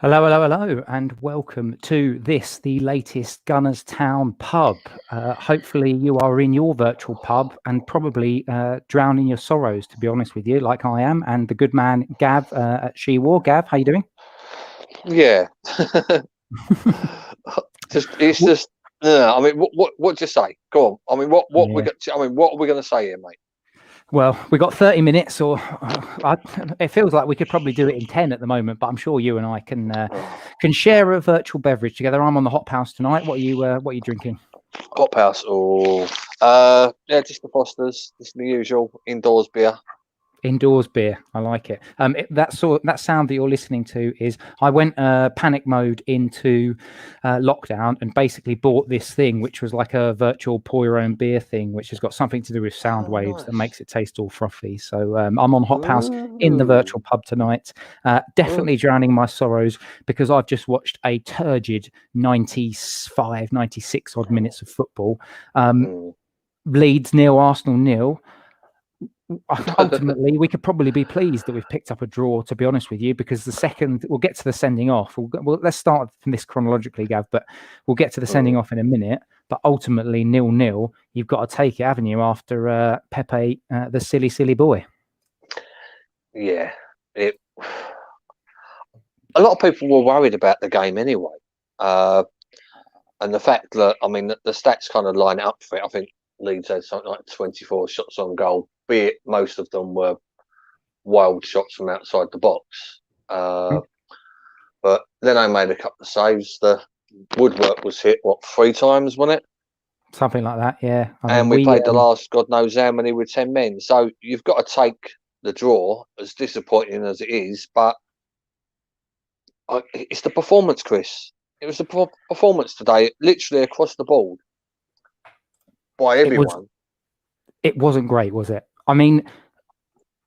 Hello, hello, hello, and welcome to this, the latest Gunners Town pub. Hopefully you are in your virtual pub and probably drowning your sorrows, to be honest with you, like I am, and the good man Gav at She War. Gav, how you doing? Yeah. It's Wh- just no. I mean, what do you say? Go on. I mean, what we Yeah. got? I mean, what are we going to say here, mate? Well, we got 30 minutes, or it feels like we could probably do it in 10 at the moment, but I'm sure you and I can share a virtual beverage together. I'm on the hop house tonight. What are you drinking? Hop house or yeah, just the Fosters, just the usual indoors beer. Indoors beer, I like it. That sound that you're listening to is I went panic mode into lockdown and basically bought this thing, which was like a virtual pour your own beer thing, which has got something to do with sound Oh, waves that nice. makes it taste all frothy. So I'm on Hop House in the Ooh. virtual pub tonight, Ooh. definitely drowning my sorrows because I've just watched a turgid 95, 96 odd minutes of football. Mm. Leeds 0, Arsenal 0. Ultimately, we could probably be pleased that we've picked up a draw, to be honest with you, because the second we'll get to the sending off. Let's start from this chronologically, Gav, but we'll get to the sending off in a minute. But ultimately, 0-0, you've got to take it, haven't you, after Pepe, the silly boy? Yeah. It. A lot of people were worried about the game anyway, and the fact that I mean the stats kind of line up for it. I think Leeds had something like 24 shots on goal, be it most of them were wild shots from outside the box. But then I made a couple of saves. The woodwork was hit, 3 times, wasn't it? Something like that, yeah. I mean, And we played the last God knows how many with 10 men. So you've got to take the draw, as disappointing as it is. But it's the performance, Chris. It was the performance today, literally across the board by everyone. It wasn't great, was it? I mean,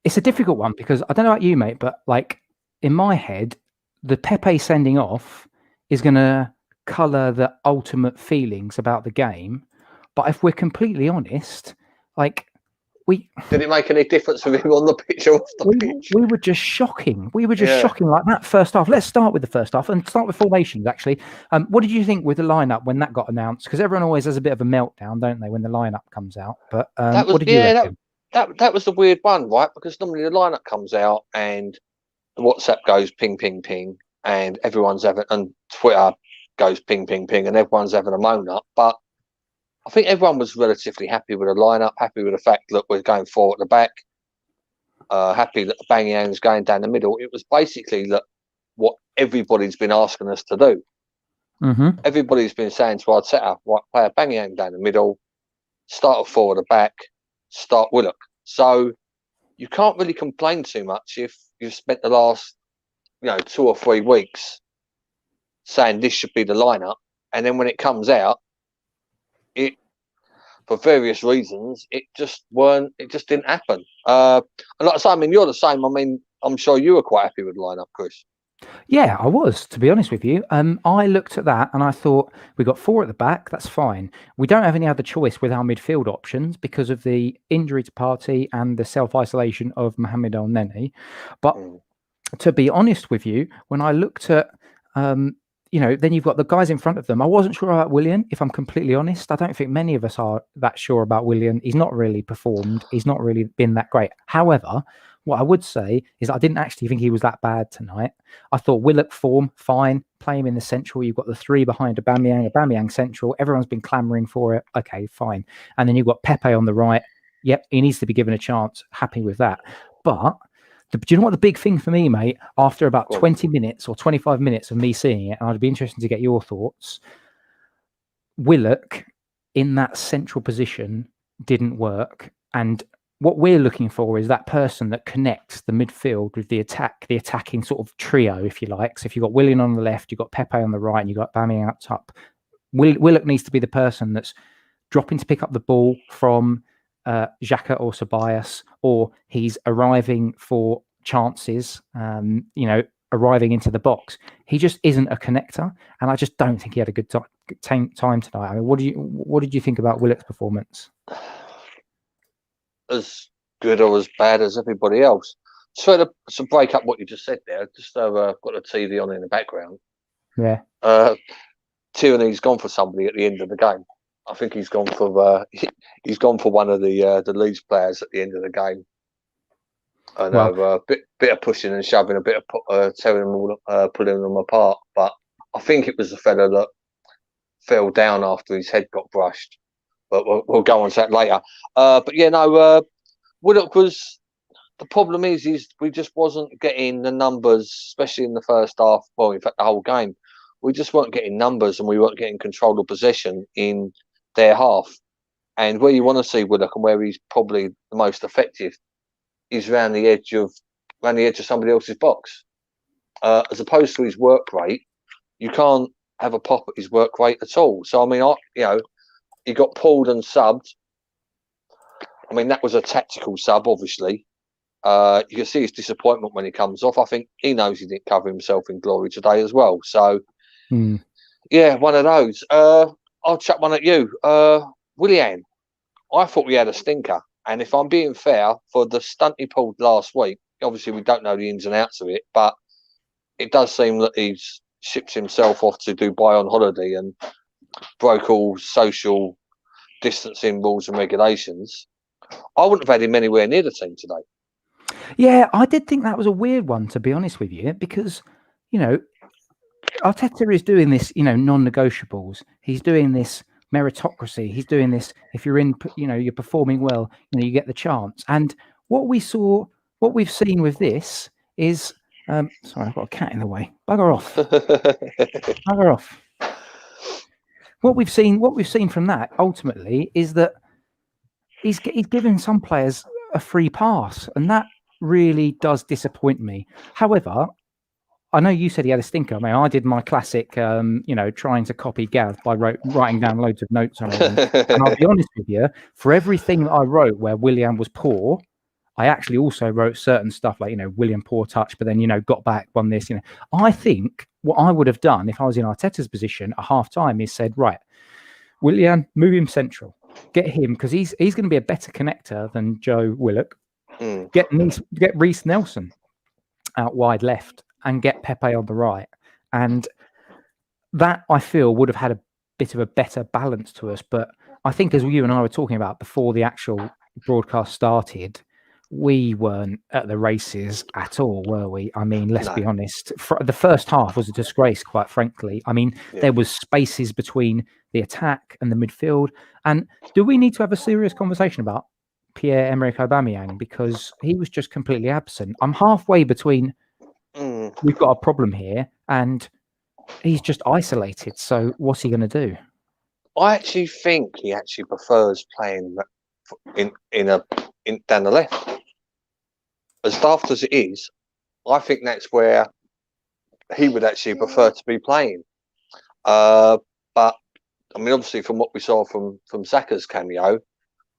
it's a difficult one because I don't know about you, mate, but like in my head, the Pepe sending off is going to colour the ultimate feelings about the game. But if we're completely honest, like we Did it make any difference with him on the pitch or off the we, pitch? we were just shocking. We were just Yeah. shocking like that first half. Let's start with the first half and start with formations. Actually, what did you think with the lineup when that got announced? Because everyone always has a bit of a meltdown, don't they, when the lineup comes out? But That was what did you reckon? that was the weird one, right? Because normally the lineup comes out and the WhatsApp goes ping ping ping, and everyone's having and Twitter goes ping ping ping, and everyone's having a moan up. But I think everyone was relatively happy with the lineup, happy with the fact that we're going forward at the back, happy that Bang Yang's going down the middle. It was basically that what everybody's been asking us to do. Mm-hmm. Everybody's been saying to our setup, right, play a Bang Yang down the middle, start a forward at the back, start Willock. So you can't really complain too much if you've spent the last 2 or 3 weeks saying this should be the lineup, and then when it comes out, it for various reasons it just didn't happen. And like I say, I mean, you're the same. I mean, I'm sure you were quite happy with the lineup, Chris. Yeah, I was, to be honest with you. I looked at that and I thought we got 4 at the back. That's fine. We don't have any other choice with our midfield options because of the injury to Partey and the self-isolation of Mohamed El Neni. But to be honest with you, when I looked at, then you've got the guys in front of them. I wasn't sure about Willian, if I'm completely honest. I don't think many of us are that sure about Willian. He's not really performed. He's not really been that great. However, what I would say is I didn't actually think he was that bad tonight. I thought Willock form, fine. Play him in the central. You've got the 3 behind Aubameyang central. Everyone's been clamouring for it. Okay, fine. And then you've got Pepe on the right. Yep, he needs to be given a chance. Happy with that. But do you know what the big thing for me, mate? After about 20 minutes or 25 minutes of me seeing it, and I'd be interested to get your thoughts, Willock in that central position didn't work. And what we're looking for is that person that connects the midfield with the attacking sort of trio, if you like. So if you've got Willian on the left, you've got Pepe on the right, and you've got Aubameyang up top. Willock needs to be the person that's dropping to pick up the ball from Xhaka or Ceballos, or he's arriving for chances, arriving into the box. He just isn't a connector, and I just don't think he had a good time tonight. I mean, what did you think about Willock's performance? As good or as bad as everybody else. to break up what you just said there, just got the TV on in the background. Yeah. Tierney's gone for somebody at the end of the game. I think he's gone for one of the Leeds players at the end of the game. And a bit of pushing and shoving, a bit of tearing them all, pulling them apart. But I think it was the fella that fell down after his head got brushed. But we'll go on to that later. But yeah, no, Willock was. The problem is we just wasn't getting the numbers, especially in the first half. Well, in fact, the whole game, we just weren't getting numbers, and we weren't getting control of possession in their half. And where you want to see Willock and where he's probably the most effective is around the edge of somebody else's box, as opposed to his work rate. You can't have a pop at his work rate at all. So I mean, he got pulled and subbed. I mean, that was a tactical sub, obviously. You can see his disappointment when he comes off. I think he knows he didn't cover himself in glory today as well. So, yeah, one of those. I'll chuck one at you. Willian, I thought we had a stinker. And if I'm being fair, for the stunt he pulled last week, obviously we don't know the ins and outs of it, but it does seem that he's shipped himself off to Dubai on holiday and broke all social distancing rules and regulations. I wouldn't have had him anywhere near the team today. Yeah, I did think that was a weird one, to be honest with you, because, Arteta is doing this, non-negotiables. He's doing this meritocracy. He's doing this, if you're in, you're performing well, you get the chance. And what we've seen with this is, sorry, I've got a cat in the way. Bugger off. Bugger off. What we've seen from that ultimately is that he's given some players a free pass, and that really does disappoint me. However, I know you said he had a stinker. I mean, I did my classic, trying to copy Gav by writing down loads of notes on it. And I'll be honest with you, for everything that I wrote where Willian was poor, I actually also wrote certain stuff like, Willian poor touch, but then, got back, won this. I think what I would have done if I was in Arteta's position at half time is said, right, Willian, move him central. Get him, because he's going to be a better connector than Joe Willock. Get Reece Nelson out wide left and get Pepe on the right. And that, I feel, would have had a bit of a better balance to us. But I think, as you and I were talking about before the actual broadcast started, we weren't at the races at all, were we? I mean, let's be honest. The first half was a disgrace, quite frankly. I mean, there was spaces between the attack and the midfield. And do we need to have a serious conversation about Pierre-Emerick Aubameyang? Because he was just completely absent. I'm halfway between we've got a problem here and he's just isolated. So what's he going to do? I actually think he actually prefers playing down the left. As daft as it is, I think that's where he would actually prefer to be playing. But I mean, obviously, from what we saw from Saka's cameo,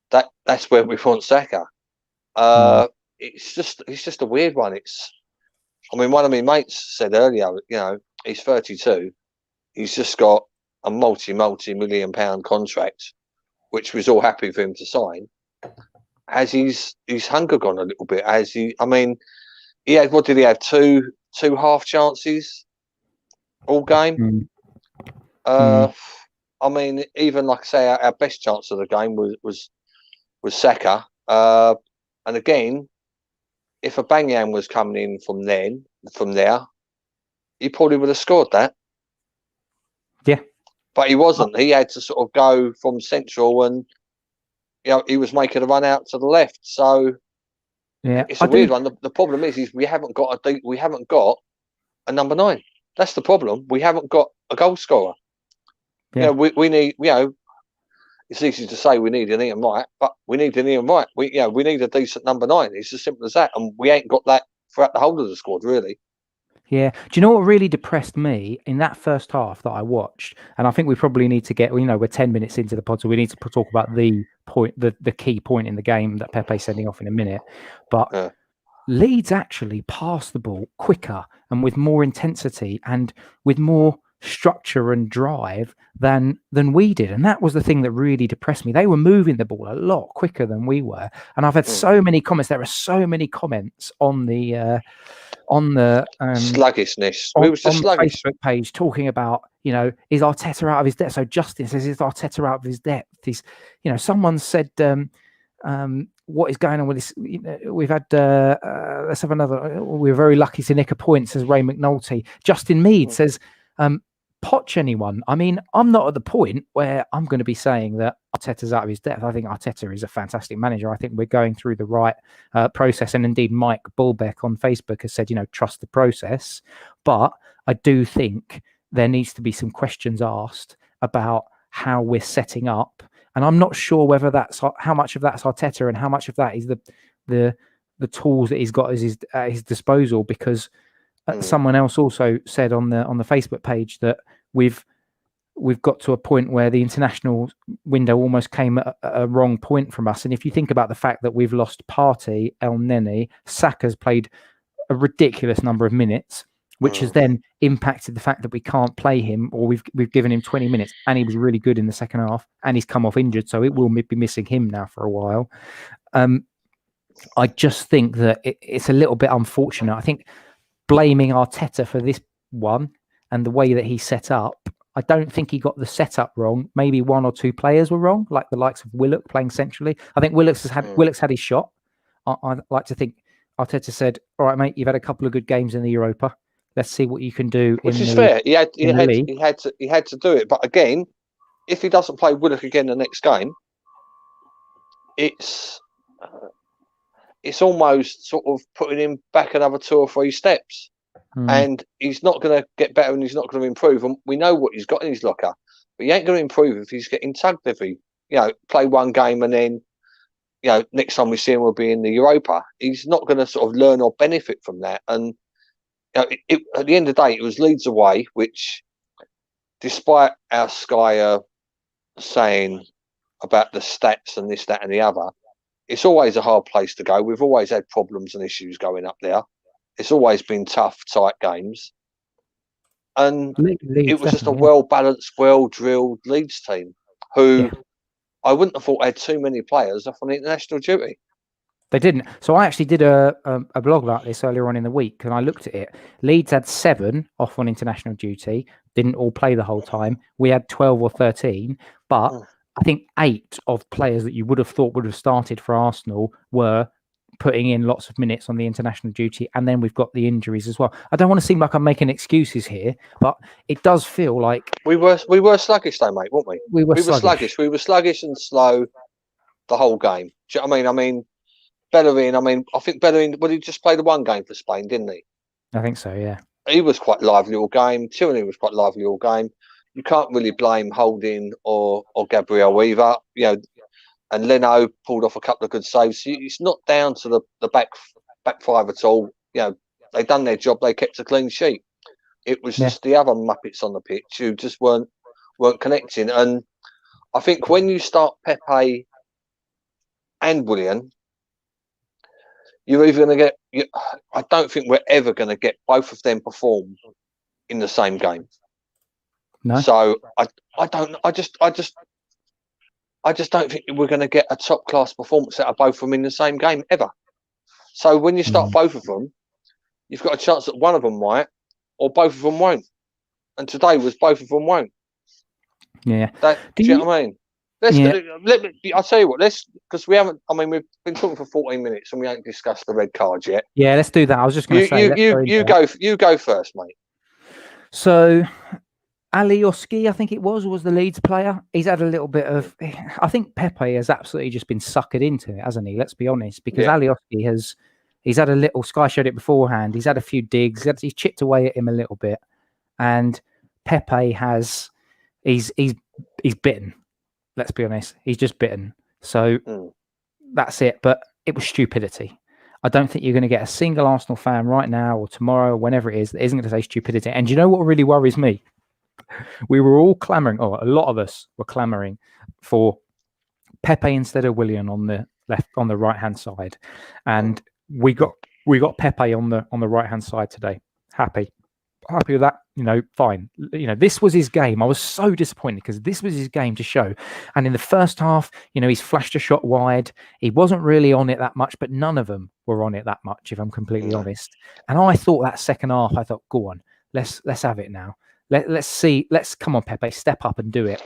that's where we want Saka. It's just a weird one. I mean, one of my mates said earlier, he's 32. He's just got a multi-million pound contract, which was all happy for him to sign. Has his hunger gone a little bit? He had, what did he have? Two half chances all game. I mean, even like I say, our best chance of the game was Saka. And again, if Aubameyang was coming in from there, he probably would have scored that. Yeah, but he wasn't. He had to sort of go from central, and he was making a run out to the left. So yeah, it's a weird one. The problem is we haven't got a number 9. That's the problem. We haven't got a goal scorer. Yeah. We need. It's easy to say we need an Ian Wright, but we need an Ian Wright. We need a decent number 9. It's as simple as that, and we ain't got that throughout the whole of the squad, really. Yeah. Do you know what really depressed me in that first half that I watched? And I think we probably need to get, we're 10 minutes into the pod, so we need to talk about the point, the key point in the game that Pepe's sending off in a minute. But Leeds actually passed the ball quicker and with more intensity and with more structure and drive than we did, and that was the thing that really depressed me. They were moving the ball a lot quicker than we were, and I've had so many comments. There are so many comments on the sluggishness. on We were just the sluggish. Facebook page talking about, is Arteta out of his depth? So Justin says, is Arteta out of his depth? He's, someone said, what is going on with this? We've had, let's have another. We're very lucky to nick a point, says Ray McNulty. Justin Mead says, Poch anyone? I mean, I'm not at the point where I'm going to be saying that Arteta's out of his depth. I think Arteta is a fantastic manager. I think we're going through the right process. And indeed, Mike Bulbeck on Facebook has said, trust the process. But I do think there needs to be some questions asked about how we're setting up. And I'm not sure whether that's how much of that's Arteta and how much of that is the tools that he's got at his disposal, because someone else also said on the Facebook page that we've got to a point where the international window almost came at a wrong point from us. And if you think about the fact that we've lost Partey, El Neni, Saka's played a ridiculous number of minutes, which has then impacted the fact that we can't play him, or we've given him 20 minutes, and he was really good in the second half, and he's come off injured, so it will be missing him now for a while. I just think that it's a little bit unfortunate. I think blaming Arteta for this one and the way that he set up, I don't think he got the setup wrong. Maybe one or two players were wrong, like the likes of Willock playing centrally. I think Willock's had his shot. I like to think Arteta said, "All right, mate, you've had a couple of good games in the Europa. Let's see what you can do." Which is fair. He had to do it. But again, if he doesn't play Willock again the next game, it's almost sort of putting him back another 2 or 3 steps. And he's not going to get better, and he's not going to improve. And we know what he's got in his locker, but he ain't going to improve if he's getting tugged every, play one game and then, next time we see him will be in the Europa. He's not going to sort of learn or benefit from that. And at the end of the day, it was Leeds away, which, despite our Sky saying about the stats and this, that, and the other, it's always a hard place to go. We've always had problems and issues going up there. It's always been tough, tight games. And Leeds, it was just a well-balanced, well-drilled Leeds team who I wouldn't have thought had too many players off on international duty. They didn't. So I actually did a blog about this earlier on in the week, and I looked at it. Leeds had 7 off on international duty, didn't all play the whole time. We had 12 or 13, but I think 8 of players that you would have thought would have started for Arsenal were putting in lots of minutes on the international duty, and then we've got the injuries as well. I don't want to seem like I'm making excuses here, but it does feel like we were sluggish though, mate, weren't we? We were sluggish. We were sluggish and slow the whole game. Do you know what I mean? Bellerin, I think Bellerin, he just played the one game for Spain, didn't he? I think so, yeah. He was quite lively all game. Tierney was quite lively all game. You can't really blame Holding or Gabriel either. And Leno pulled off a couple of good saves. It's not down to the back 5 at all. They done their job. They kept a clean sheet. It was just the other muppets on the pitch who just weren't connecting. And I think when you start Pepe and Willian, you're either going to get. I don't think we're ever going to get both of them perform in the same game. No. So I just don't think we're going to get a top class performance out of both of them in the same game ever. So when you start both of them, you've got a chance that one of them might, or both of them won't. And today was both of them won't. Yeah. Do you know what I mean? I'll tell you what. Because we haven't. We've been talking for 14 minutes and we haven't discussed the red card yet. Yeah, let's do that. I was just going to say. You go first, mate. So, Alioski, I think it was the Leeds player. He's had a little bit of. I think Pepe has absolutely just been suckered into it, hasn't he? Let's be honest, because Alioski he's had a little. Sky showed it beforehand. He's had a few digs. He's chipped away at him a little bit, and Pepe has. He's bitten. Let's be honest. He's just bitten. So that's it. But it was stupidity. I don't think you're going to get a single Arsenal fan right now or tomorrow, whenever it is, that isn't going to say stupidity. And you know what really worries me? We were all clamouring, or a lot of us were clamouring for Pepe instead of Willian on the right hand side, and we got Pepe on the right hand side today. Happy with that. fine. This was his game. I was so disappointed because this was his game to show. And in the first half, he's flashed a shot wide. He wasn't really on it that much, but none of them were on it that much, if I'm completely honest. And I thought that second half, I thought, go on, let's have it now. Let's see. Come on, Pepe, step up and do it.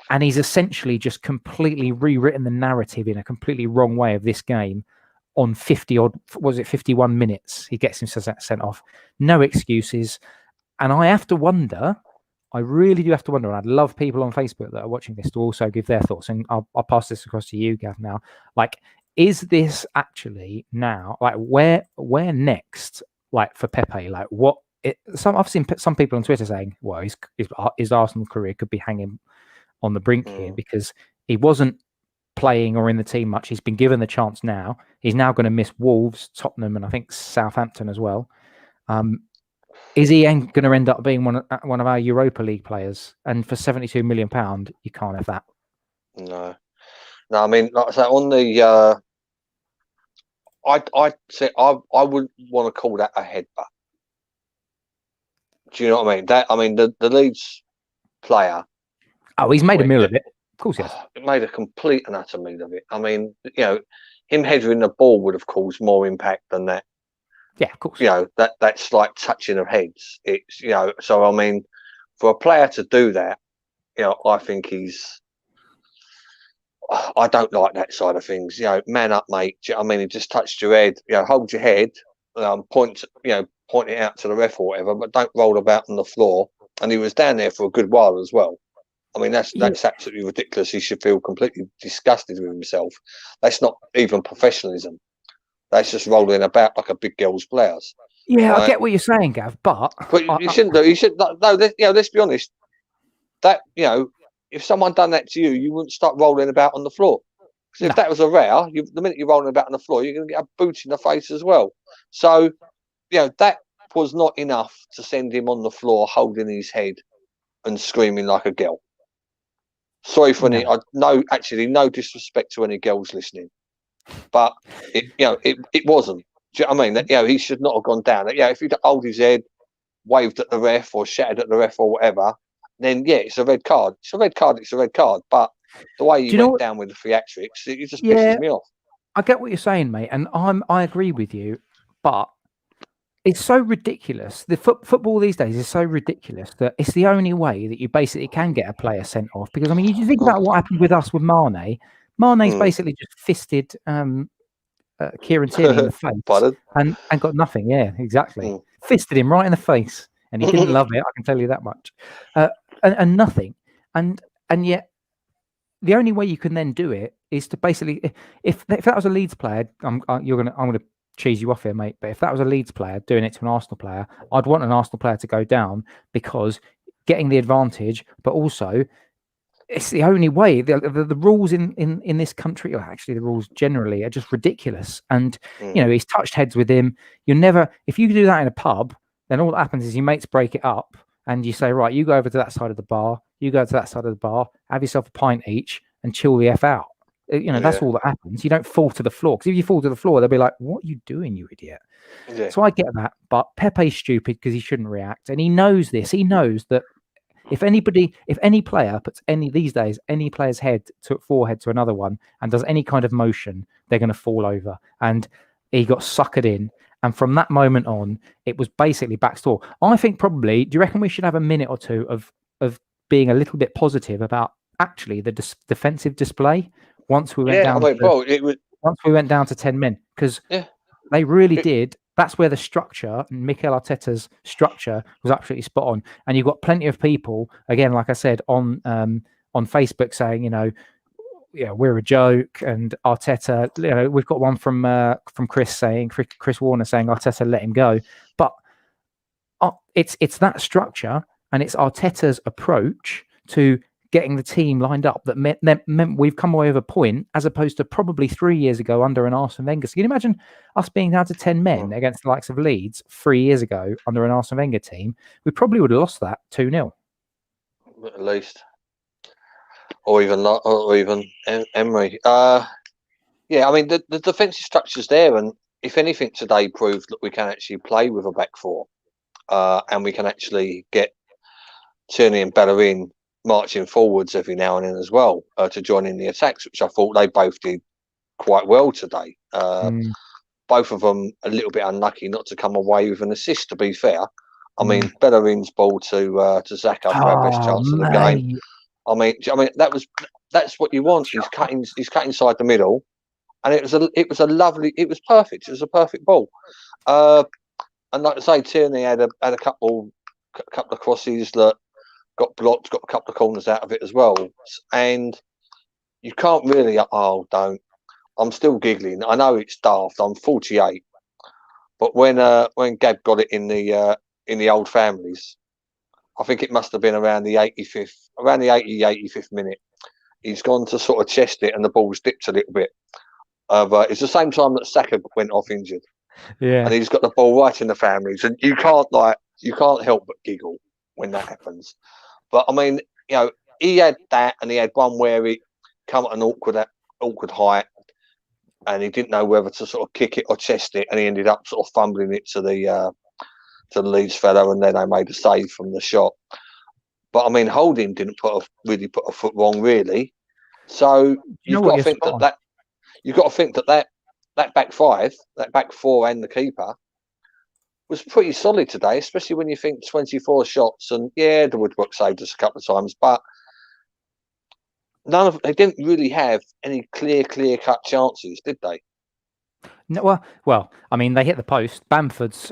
And he's essentially just completely rewritten the narrative in a completely wrong way of this game. On 51 minutes, he gets himself sent off. No excuses. And I have to wonder, I really do have to wonder, and I'd love people on Facebook that are watching this to also give their thoughts. And I'll pass this across to you, Gav, now. Like, is this actually now, like, where next, like, for Pepe? Like, I've seen some people on Twitter saying, well, his Arsenal career could be hanging on the brink here because he wasn't playing or in the team much. He's been given the chance now. He's now going to miss Wolves, Tottenham, and I think Southampton as well. Is he going to end up being one of our Europa League players? And for £72 million, you can't have that. No. I mean, like I say, on the, I'd say I wouldn't want to call that a headbutt. Do you know what I mean? The Leeds player. Oh, he's made a meal of it. Of course he has. It made a complete and utter meal of it. I mean, him heading the ball would have caused more impact than that. Yeah, of course. That's like touching of heads. It's so I mean, for a player to do that, I think I don't like that side of things. Man up, mate. I mean, he just touched your head. Hold your head, point it out to the ref or whatever, but don't roll about on the floor. And he was down there for a good while as well. I mean, that's absolutely ridiculous. He should feel completely disgusted with himself. That's not even professionalism. That's just rolling about like a big girl's blouse. Yeah, right? I get what you're saying, Gav, but you shouldn't do. You should no. Let's be honest. That if someone done that to you, you wouldn't start rolling about on the floor. Because if that was a row, the minute you're rolling about on the floor, you're going to get a boot in the face as well. So, that was not enough to send him on the floor holding his head and screaming like a girl. Sorry for any. No disrespect to any girls listening, but it wasn't. Do you know what I mean? He should not have gone down. If he'd hold his head, waved at the ref or shouted at the ref or whatever, then it's a red card. It's a red card. It's a red card. But the way he went down with the theatrics, it just pisses me off. I get what you're saying, mate, and I agree with you, but it's so ridiculous. The football these days is so ridiculous that it's the only way that you basically can get a player sent off. Because I mean, you think about what happened with us with Mane. Mane's basically just fisted Kieran Tierney in the face and got nothing. Yeah, exactly. Fisted him right in the face, and he didn't love it. I can tell you that much. And nothing. And yet, the only way you can then do it is to basically, if that was a Leeds player, I'm gonna cheese you off here, mate. But if that was a Leeds player doing it to an Arsenal player, I'd want an Arsenal player to go down because getting the advantage, but also it's the only way. The rules in this country, or actually the rules generally, are just ridiculous. And he's touched heads with him. If you do that in a pub, then all that happens is your mates break it up, and you say, right, you go over to that side of the bar, you go to that side of the bar, have yourself a pint each, and chill the F out. That's all that happens. You don't fall to the floor, because if you fall to the floor, they'll be like, what are you doing, you idiot? Yeah. So I get that, but Pepe's stupid because he shouldn't react, and he knows this. He knows that if any player puts any player's forehead to another one and does any kind of motion, they're going to fall over. And he got suckered in. And from that moment on, it was basically backstore. I think probably, do you reckon we should have a minute or two of being a little bit positive about actually the defensive display once we went down once we went down to 10 men? Because they really did. That's where the structure, Mikel Arteta's structure, was absolutely spot on. And you've got plenty of people, again, like I said, on Facebook saying, we're a joke, and Arteta. We've got one from Chris Warner saying Arteta let him go, but it's that structure and it's Arteta's approach to getting the team lined up that meant we've come away with a point, as opposed to probably 3 years ago under an Arsene Wenger. So you can imagine us being down to 10 men against the likes of Leeds 3 years ago under an Arsene Wenger team. We probably would have lost that 2-0. At least. Or even Emery. I mean, the defensive structure's there, and if anything today proved that we can actually play with a back four. and we can actually get Tierney and Bellerin marching forwards every now and then as well to join in the attacks, which I thought they both did quite well today. Both of them a little bit unlucky not to come away with an assist, to be fair. I mean, Bellerin's ball to Xhaka for our best chance of the game. I mean, that's what you want. He's cut inside the middle, and it was perfect. It was a perfect ball. And like I say, Tierney had a couple of crosses that got blocked, got a couple of corners out of it as well. And you can't really. Oh, don't. I'm still giggling. I know it's daft. I'm 48, but when Gab got it in the old families, I think it must have been around the 85th minute. He's gone to sort of chest it, and the ball's dipped a little bit. It's the same time that Saka went off injured. Yeah, and he's got the ball right in the families, and you can't help but giggle when that happens. But I mean, he had that, and he had one where he come at an awkward height, and he didn't know whether to sort of kick it or chest it, and he ended up sort of fumbling it to the Leeds fella, and then they made a save from the shot. But I mean, Holding didn't really put a foot wrong, really. So you've got to think that back five, that back four, and the keeper was pretty solid today, especially when you think 24 shots, and the woodwork saved us a couple of times, but they didn't really have any clear cut chances, did they? No, well, I mean, they hit the post. Bamford's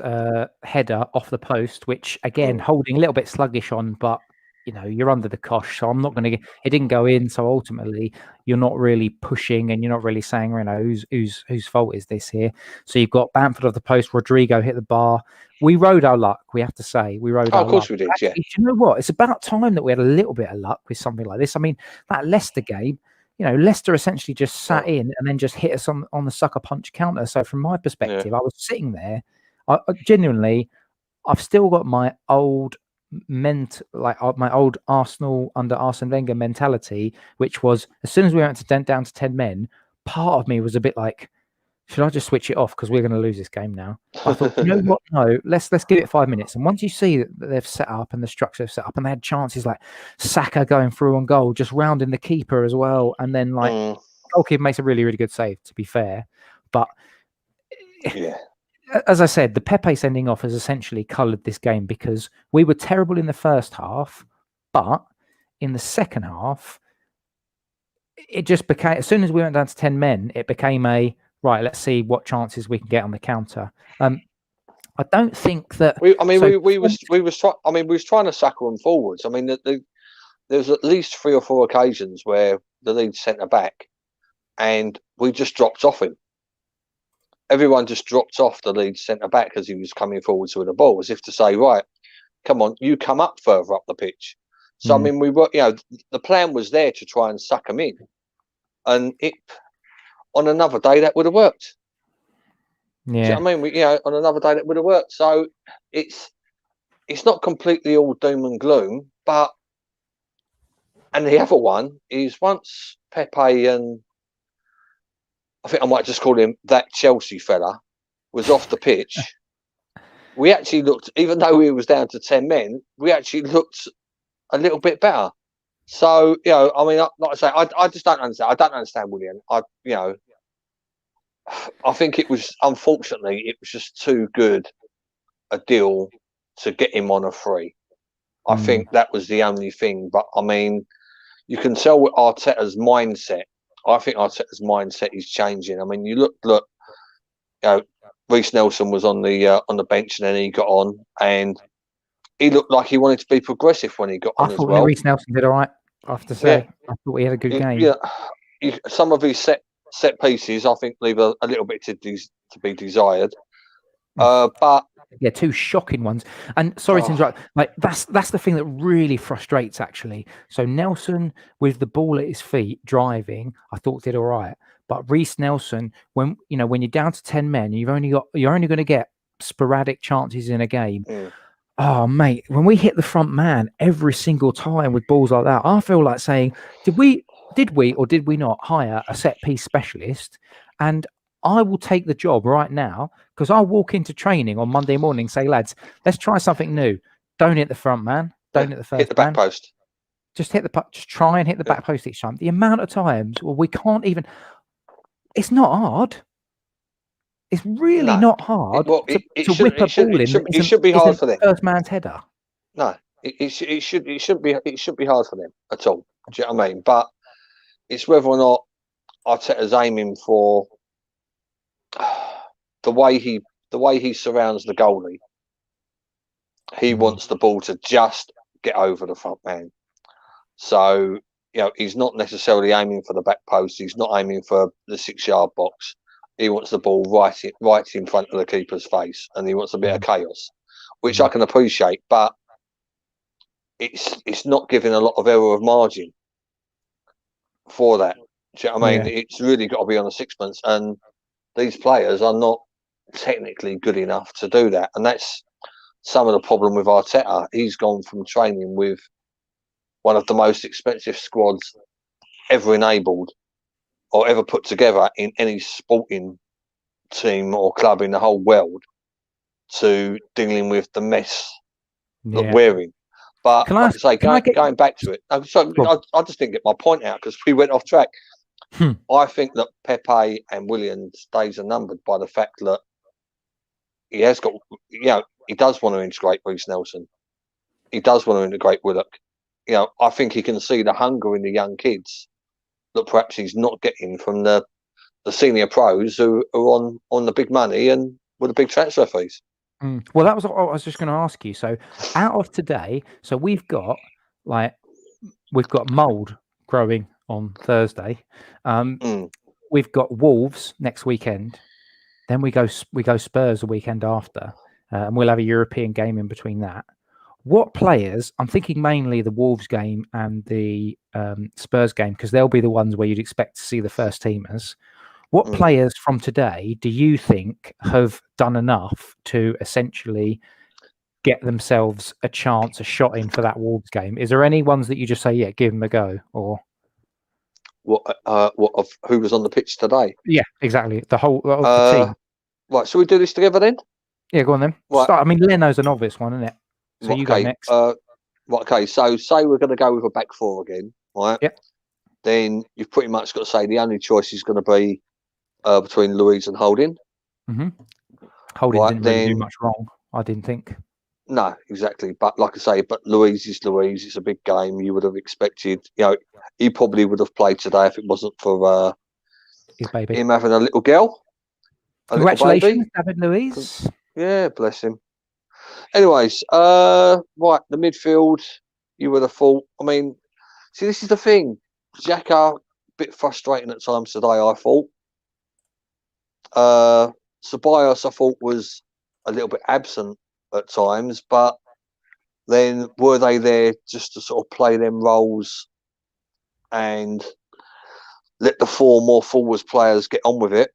header off the post, which again, Holding a little bit sluggish on, but you're under the cosh, so I'm not going to. It didn't go in, so ultimately, you're not really pushing, and you're not really saying, whose fault is this here? So you've got Bamford off the post. Rodrigo hit the bar. We rode our luck. We have to say, we rode. Our of course, luck. we did. Actually, yeah. You know what? It's about time that we had a little bit of luck with something like this. I mean, that Leicester game. Leicester essentially just sat in and then just hit us on the sucker punch counter. So from my perspective, I was sitting there. I genuinely, I've still got my old my old Arsenal under Arsene Wenger mentality, which was as soon as we went down to 10 men, part of me was a bit like, should I just switch it off because we're going to lose this game now? I thought, you know what? No, let's give it 5 minutes. And once you see that they've set up and the structure they've set up, and they had chances like Saka going through on goal, just rounding the keeper as well, and then goalkeeper makes a really, really good save, to be fair. But as I said, the Pepe sending off has essentially coloured this game because we were terrible in the first half, but in the second half, it just became, as soon as we went down to 10 men, it became right, let's see what chances we can get on the counter. I don't think that. We was trying to sucker them forwards. I mean, there's at least 3 or 4 occasions where the Leeds centre back, and we just dropped off him. Everyone just dropped off the Leeds centre back as he was coming forwards with the ball, as if to say, right, come on, you come up further up the pitch. So I mean, we were, the plan was there to try and suck them in, and on another day that would have worked. Yeah, do you know what I mean, on another day that would have worked. So it's not completely all doom and gloom, but and the other one is once Pepe and I think I might just call him that Chelsea fella was off the pitch. We actually looked, even though we was down to 10 men, we actually looked a little bit better. So, I mean, like I say, I just don't understand. I don't understand Willian. I think unfortunately, it was just too good a deal to get him on a free. I think that was the only thing. But, I mean, you can tell with Arteta's mindset. I think Arteta's mindset is changing. I mean, you look, Reece Nelson was on the bench and then he got on, and he looked like he wanted to be progressive when he got on as well. I thought Reece Nelson did all right, I have to say. I thought he had a good game. Yeah, some of his set pieces, I think, leave a little bit to be desired. But 2 shocking ones. And sorry to interrupt, like that's the thing that really frustrates actually. So Nelson with the ball at his feet driving, I thought did all right. But Reece Nelson, when you're down to 10 men, you're only going to get sporadic chances in a game. Oh mate, when we hit the front man every single time with balls like that, I feel like saying, did we or did we not hire a set piece specialist? And I will take the job right now because I'll walk into training on Monday morning, say, lads, let's try something new. Don't hit the front man. Don't hit the first hit the back man. post. Just just try and hit the back post each time. The amount of times we can't even. It's not hard. It's really not hard to whip a ball in. It should be hard for them. First man's header. No, it should be hard for them at all. Do you know what I mean? But it's whether or not Arteta's aiming for the way he surrounds the goalie. He wants the ball to just get over the front man. So, he's not necessarily aiming for the back post. He's not aiming for the 6-yard box. He wants the ball right in front of the keeper's face, and he wants a bit of chaos, which I can appreciate. But it's not giving a lot of error of margin for that. Do you know what I mean? Yeah. It's really got to be on a sixpence, and these players are not technically good enough to do that. And that's some of the problem with Arteta. He's gone from training with one of the most expensive squads ever enabled or ever put together in any sporting team or club in the whole world to dealing with the mess that we're in. But like I say, going back to it, I just didn't get my point out because we went off track. I think that Pepe and Willian's days are numbered by the fact that he has got, he does want to integrate Reece Nelson. He does want to integrate Willock. I think he can see the hunger in the young kids that perhaps he's not getting from the senior pros who are on the big money and with the big transfer fees. Well, that was what I was just going to ask you. So, out of today, we've got mould growing on Thursday. We've got Wolves next weekend. Then we go Spurs the weekend after, and we'll have a European game in between that. What players? I'm thinking mainly the Wolves game and the Spurs game because they'll be the ones where you'd expect to see the first teamers. What players from today do you think have done enough to essentially get themselves a shot in for that Wolves game? Is there any ones that you just say, yeah, give them a go? Or what of who was on the pitch today? Yeah, exactly. The whole the team. Right, shall we do this together then? Yeah, go on then. Right. Start. I mean, Leno's an obvious one, isn't it? So you go next. Okay, so say we're going to go with a back four again, right? Yep. Then you've pretty much got to say the only choice is going to be between Louise and Holding. Holding didn't really do much wrong, I didn't think. No, exactly. But like I say, Louise is Louise. It's a big game. You would have expected, he probably would have played today if it wasn't for his baby. Him having a little girl. Congratulations, David Luiz. Yeah, bless him. Anyways, right, the midfield, you would have thought. I mean, see, this is the thing. Xhaka, a bit frustrating at times today, I thought. Ceballos, I thought, was a little bit absent at times, but then were they there just to sort of play them roles and let the four more forwards players get on with it?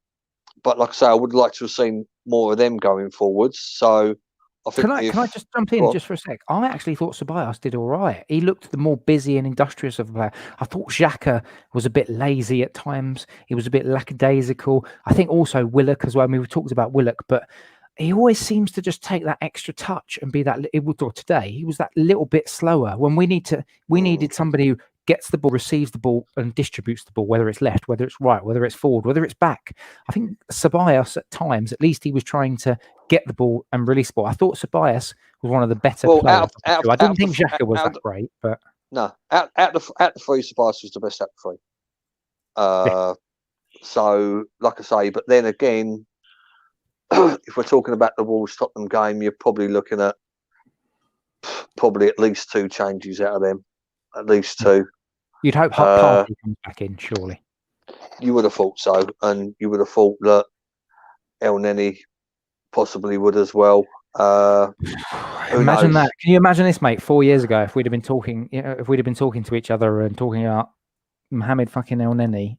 But like I say, I would like to have seen more of them going forwards. So I think can I just jump in just for a sec? I actually thought Ceballos did all right. He looked the more busy and industrious of a player. I thought Xhaka was a bit lazy at times. He was a bit lackadaisical. I think also Willock as well. I mean, we talked about Willock, but he always seems to just take that extra touch and be that. Today, he was that little bit slower. When we needed somebody who gets the ball, receives the ball, and distributes the ball, whether it's left, whether it's right, whether it's forward, whether it's back. I think Ceballos at times, at least he was trying to get the ball and release the ball. I thought Ceballos was one of the better players. I didn't think Xhaka was that great, but no, out the three, Ceballos was the best out the three. So, like I say, but then again, if we're talking about the Wolves Tottenham game, you're probably looking at at least two changes out of them. At least two. You'd hope Partey comes back in, surely. You would have thought so, and you would have thought that El Neni possibly would as well. Imagine that. Can you imagine this, mate? 4 years ago, if we'd have been talking, to each other and talking about Mohamed fucking El Neni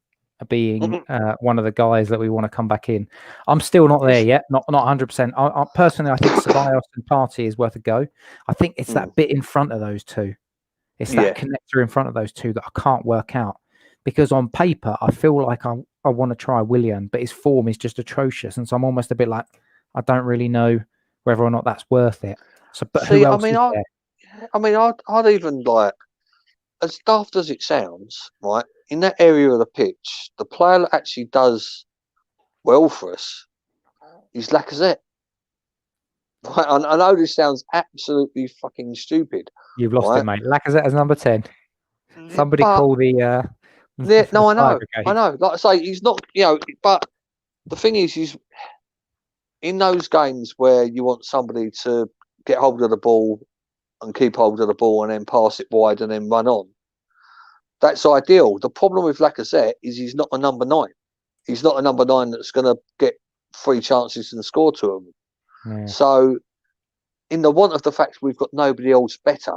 being one of the guys that we want to come back in. I'm still not there yet. Not 100%. I personally, I think Ceballos and Partey is worth a go. I think it's that bit in front of those two. It's that connector in front of those two that I can't work out, because on paper I feel like I want to try Willian, but his form is just atrocious, and so I'm almost a bit like I don't really know whether or not that's worth it. So, but who See, else is there? I'd even like, as daft as it sounds, right, in that area of the pitch, the player that actually does well for us is Lacazette. Right, I know this sounds absolutely fucking stupid, You've lost it, right? mate. Lacazette as number 10. Somebody But call the yeah, the no, fire I brigade. know. Like I say, he's not, but the thing is, he's in those games where you want somebody to get hold of the ball and keep hold of the ball and then pass it wide and then run on. That's ideal. The problem with Lacazette is he's not a number 9. He's not a number 9 that's going to get 3 chances and score 2 of them. Yeah. So, in the want of the fact we've got nobody else better,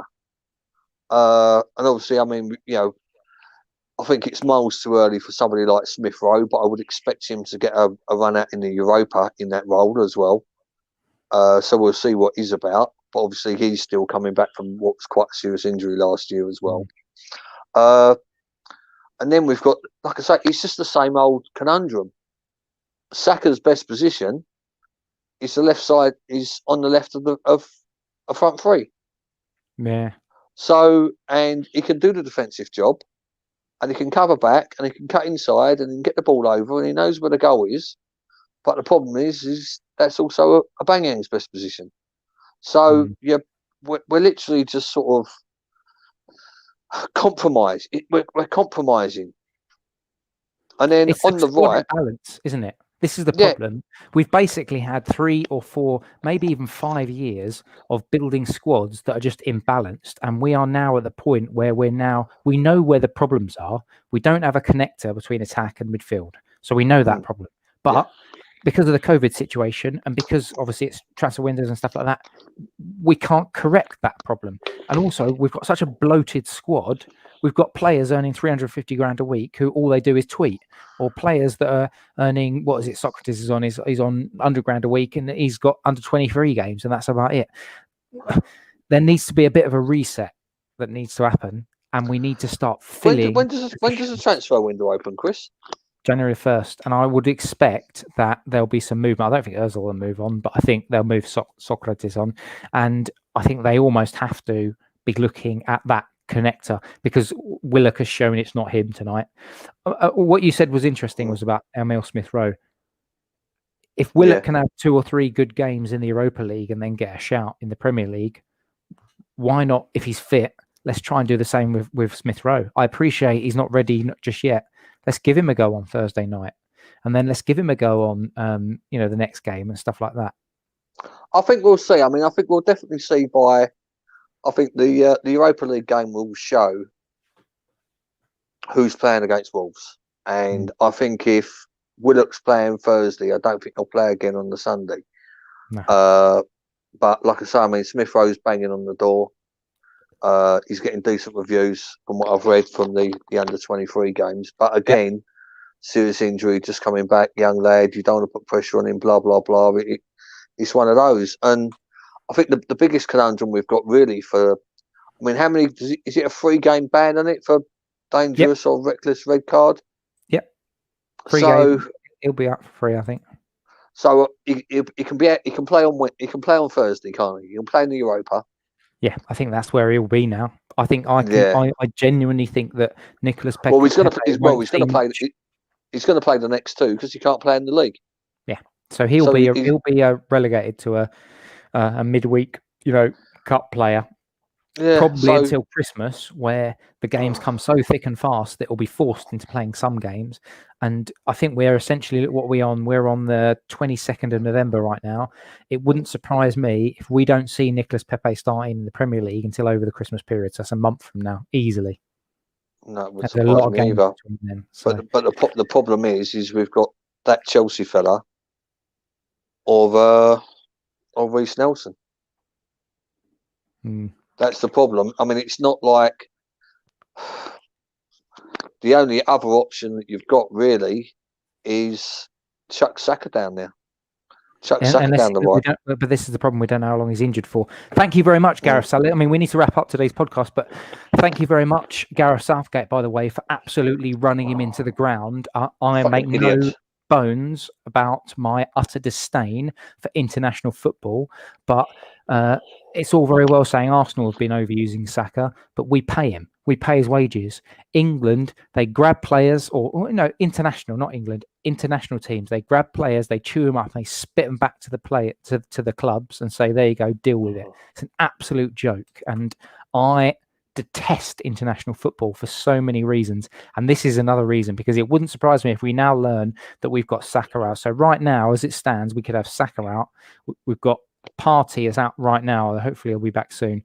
and obviously, I mean, I think it's miles too early for somebody like Smith Rowe, but I would expect him to get a run out in the Europa in that role as well. So we'll see what he's about. But obviously, he's still coming back from what was quite a serious injury last year as well. And then we've got, like I say, it's just the same old conundrum. Saka's best position is the left side, is on the left of a front three. Yeah. So, and he can do the defensive job, and he can cover back, and he can cut inside, and he can get the ball over, and he knows where the goal is. But the problem is that's also a Banyang's best position. So yeah, we're literally just sort of compromise. We're compromising, and then It's on the right, balance, isn't it? This is the problem. We've basically had 3 or 4, maybe even 5 years of building squads that are just imbalanced, and we are now at the point where we know where the problems are. We don't have a connector between attack and midfield, so we know that problem. But because of the COVID situation, and because obviously it's transfer windows and stuff like that, we can't correct that problem. And also, we've got such a bloated squad. We've got players earning 350 grand a week who all they do is tweet, or players that are earning, what is it? Socrates is on, he's on 100 grand a week, and he's got under 23 games, and that's about it. There needs to be a bit of a reset that needs to happen, and we need to start filling. When does the transfer window open, Chris? January 1st, and I would expect that there'll be some movement. I don't think Ozil will move on, but I think they'll move Socrates on, and I think they almost have to be looking at that connector, because Willock has shown it's not him tonight. What you said was interesting was about Emile Smith-Rowe. If Willock can have 2 or 3 good games in the Europa League and then get a shout in the Premier League, why not, if he's fit, let's try and do the same with Smith-Rowe. I appreciate he's not ready just yet. Let's give him a go on Thursday night, and then let's give him a go on, the next game and stuff like that. I think we'll see. I mean, I think we'll definitely see by. I think the Europa League game will show who's playing against Wolves, and I think if Willock's playing Thursday, I don't think he'll play again on the Sunday. No. But like I say, I mean, Smith Rowe's banging on the door. He's getting decent reviews from what I've read from the under 23 games. But again, serious injury, just coming back, young lad, you don't want to put pressure on him, blah, blah, blah. It's one of those. And I think the biggest conundrum we've got really I mean, how many, is it a 3-game ban on it for dangerous or reckless red card? Yep. He'll be up for free, I think. So he can play on Thursday, can't he? He can play in the Europa. Yeah, I think that's where he'll be now. I think I genuinely think that Nicholas Pepe. Well, he's going to play the next 2 because he can't play in the league. Yeah, so he'll be relegated to a midweek, cup player. Yeah, probably until Christmas, where the games come so thick and fast that it'll be forced into playing some games. And I think we're essentially we're on the 22nd of November right now. It wouldn't surprise me if we don't see Nicholas Pepe starting in the Premier League until over the Christmas period. So that's a month from now, easily. No, it would surprise me either. Them, so. But the problem is we've got that Chelsea fella or Reece Nelson. That's the problem. I mean, it's not like the only other option that you've got really is chuck Saka down there. Chuck Saka down the right. But this is the problem. We don't know how long he's injured for. Thank you very much, Gareth Southgate. I mean, we need to wrap up today's podcast, but thank you very much, Gareth Southgate, by the way, for absolutely running him into the ground. I make no bones about my utter disdain for international football, but it's all very well saying Arsenal have been overusing Saka, but we pay him. We pay his wages. England, they grab players, or no, international, not England, international teams. They grab players, they chew them up, they spit them back to the clubs and say, there you go, deal with it. It's an absolute joke. And I detest international football for so many reasons. And this is another reason, because it wouldn't surprise me if we now learn that we've got Saka out. So right now, as it stands, we could have Saka out. We've got Partey is out right now. Hopefully he'll be back soon.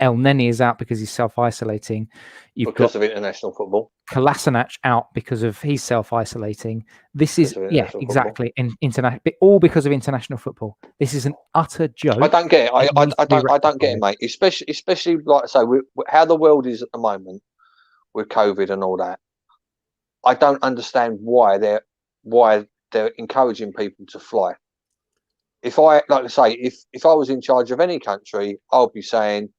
El Neni is out because he's self-isolating. Because of international football. Kolasinac out because of he's self-isolating. This is exactly international, all because of international football. This is an utter joke. I don't get it. I don't get it, mate. Especially like I say, how the world is at the moment with COVID and all that. I don't understand why they're encouraging people to fly. If I was in charge of any country, I would be saying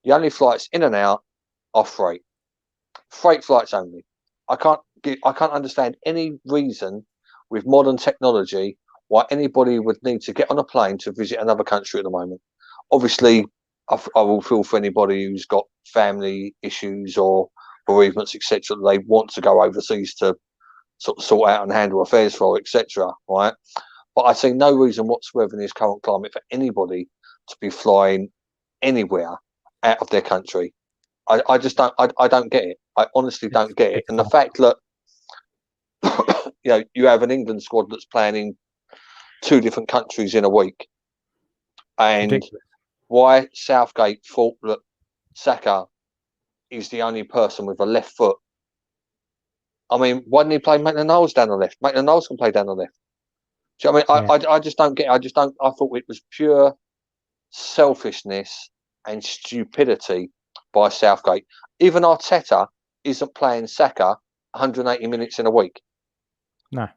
the only flights in and out are freight flights only. I can't understand any reason with modern technology why anybody would need to get on a plane to visit another country at the moment. Obviously, I will feel for anybody who's got family issues or bereavements, etc. They want to go overseas to sort out and handle affairs for, etc. Right? But I see no reason whatsoever in this current climate for anybody to be flying anywhere out of their country. I just don't. I don't get it. I honestly don't get it. And the fact that you have an England squad that's playing in 2 different countries in a week, and ridiculous. Why Southgate thought that Saka is the only person with a left foot. I mean, why didn't he play Maitland-Niles down the left? Maitland-Niles can play down the left. Do you know what I mean? I just don't get it. I thought it was pure selfishness and stupidity by Southgate. Even Arteta isn't playing Saka 180 minutes in a week. No.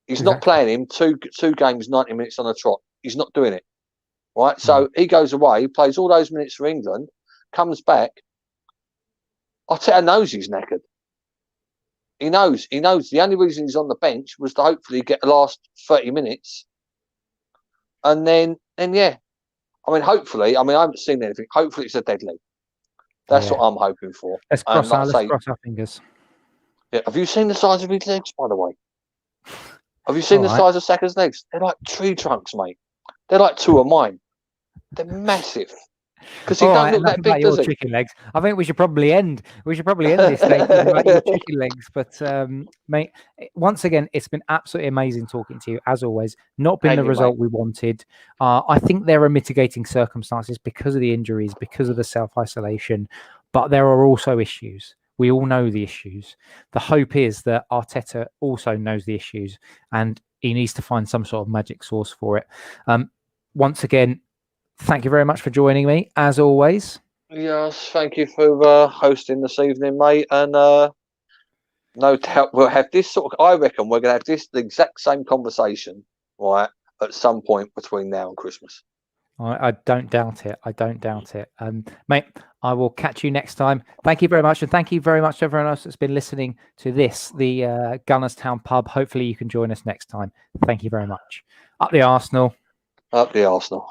He's not playing him two games, 90 minutes on a trot. He's not doing it. Right? So he goes away, he plays all those minutes for England, comes back. Arteta knows he's knackered. He knows the only reason he's on the bench was to hopefully get the last 30 minutes. And then yeah. I mean, hopefully, I haven't seen anything. Hopefully it's a dead leg. That's what I'm hoping for. Let's cross our fingers. Yeah. Have you seen the size of his legs, by the way? Have you seen the size of Saka's legs? They're like tree trunks, mate. They're like 2 of mine. They're massive. Because he don't look that big, does he? Chicken legs. I think we should probably end this statement about your chicken legs. But mate, once again, it's been absolutely amazing talking to you, as always. Not been the result we wanted. I think there are mitigating circumstances because of the injuries, because of the self-isolation, but there are also issues. We all know the issues. The hope is that Arteta also knows the issues and he needs to find some sort of magic source for it. Once again, thank you very much for joining me, as always. Yes, thank you for hosting this evening, mate. And no doubt we'll have this I reckon we're going to have the exact same conversation, right, at some point between now and Christmas. I don't doubt it. Mate, I will catch you next time. Thank you very much. And thank you very much to everyone else that's been listening to this, the Gunners Town Pub. Hopefully you can join us next time. Thank you very much. Up the Arsenal. Up the Arsenal.